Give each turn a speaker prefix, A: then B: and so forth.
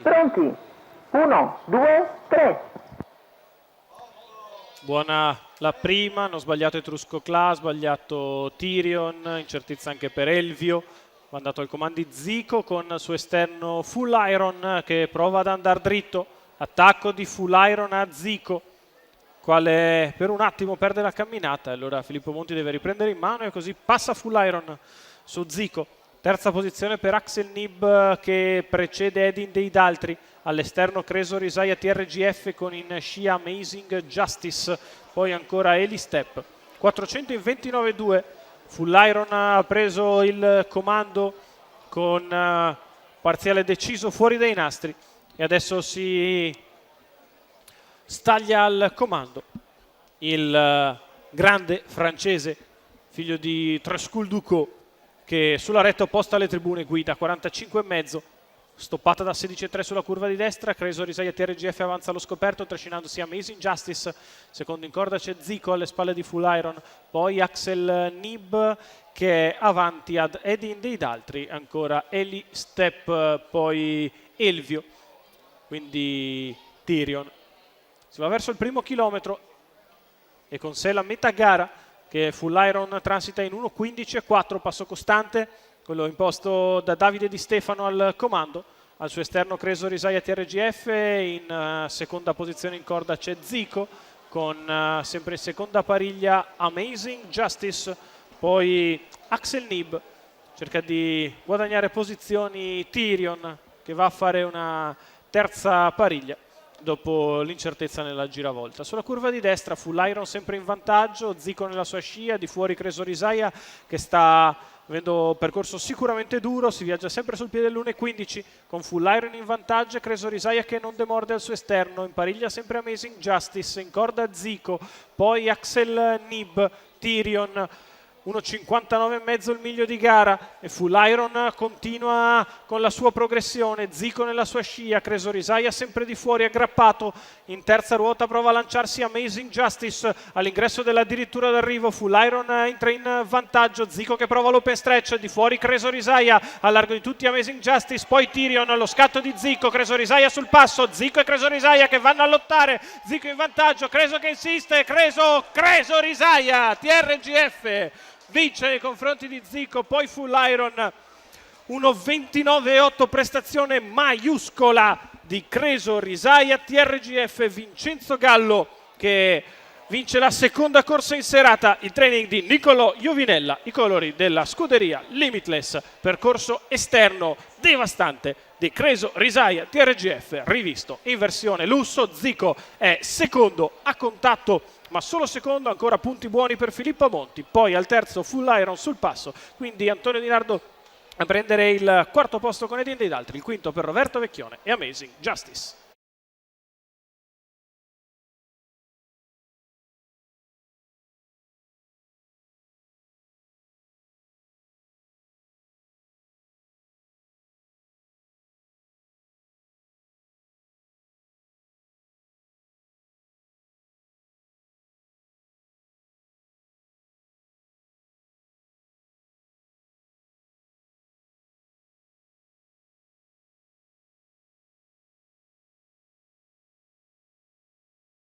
A: Pronti? 1, 2, 3.
B: Buona la prima, hanno sbagliato Etrusco Cla, ha sbagliato Tyrion, incertezza anche per Elvio. Va andato al comando Zico con il suo esterno Full Iron che prova ad andare dritto. Attacco di Full Iron a Zico, quale per un attimo perde la camminata. Allora Filippo Monti deve riprendere in mano e così passa Full Iron su Zico. Terza posizione per Axel Nib che precede Edin dei Daltri. All'esterno Cresor Isaiah TRGF con in scia Amazing Justice. Poi ancora Eli Step. 400 in 29-2. Full Iron ha preso il comando con parziale deciso fuori dai nastri. E adesso si staglia al comando il grande francese, figlio di Trescul Ducot, che sulla retta opposta alle tribune guida 45,5, stoppata da 16,3 sulla curva di destra. Cresor Isaiah TRGF avanza allo scoperto trascinandosi Amazing Justice, secondo in corda c'è Zico alle spalle di Full Iron, poi Axel Nib che è avanti ad Edin dei Daltri, ancora Eli Step, poi Elvio, quindi Tyrion. Si va verso il primo chilometro e con sé la metà gara che Full Iron transita in 1.15,4, passo costante, quello imposto da Davide Di Stefano al comando. Al suo esterno Cresor Isaiah TRGF, in seconda posizione in corda c'è Zico, con sempre in seconda pariglia Amazing Justice, poi Axel Nib, cerca di guadagnare posizioni Tyrion che va a fare una terza pariglia dopo l'incertezza nella giravolta. Sulla curva di destra Full Iron sempre in vantaggio, Zico nella sua scia, di fuori Cresor Isaiah che sta avendo un percorso sicuramente duro, si viaggia sempre sul piede dell'1.15 con Full Iron in vantaggio, Cresor Isaiah che non demorde al suo esterno, in pariglia sempre Amazing Justice, in corda Zico, poi Axel Nib, Tyrion. 1.59,5 il miglio di gara e Full Iron continua con la sua progressione, Zico nella sua scia, Cresor Isaiah sempre di fuori aggrappato, in terza ruota prova a lanciarsi Amazing Justice all'ingresso dell'addirittura d'arrivo. Full Iron entra in vantaggio, Zico che prova l'open stretch, di fuori Cresor Isaiah, a largo di tutti Amazing Justice, poi Tyrion, lo scatto di Zico, Cresor Isaiah sul passo, Zico e Cresor Isaiah che vanno a lottare, Zico in vantaggio, Cresor che insiste, Cresor Isaiah, TRGF vince nei confronti di Zico, poi Full Iron 1.29,8, prestazione maiuscola di Cresor Isaiah TRGF, Vincenzo Gallo che vince la seconda corsa in serata, il training di Niccolò Iovinella, i colori della scuderia Limitless, percorso esterno devastante di Cresor Isaiah TRGF, rivisto in versione lusso. Zico è secondo a contatto ma solo secondo, ancora punti buoni per Filippo Monti, poi al terzo Full Iron sul passo, quindi Antonio Di Nardo a prendere il quarto posto con Edin dei Daltri, il quinto per Roberto Vecchione e Amazing Justice.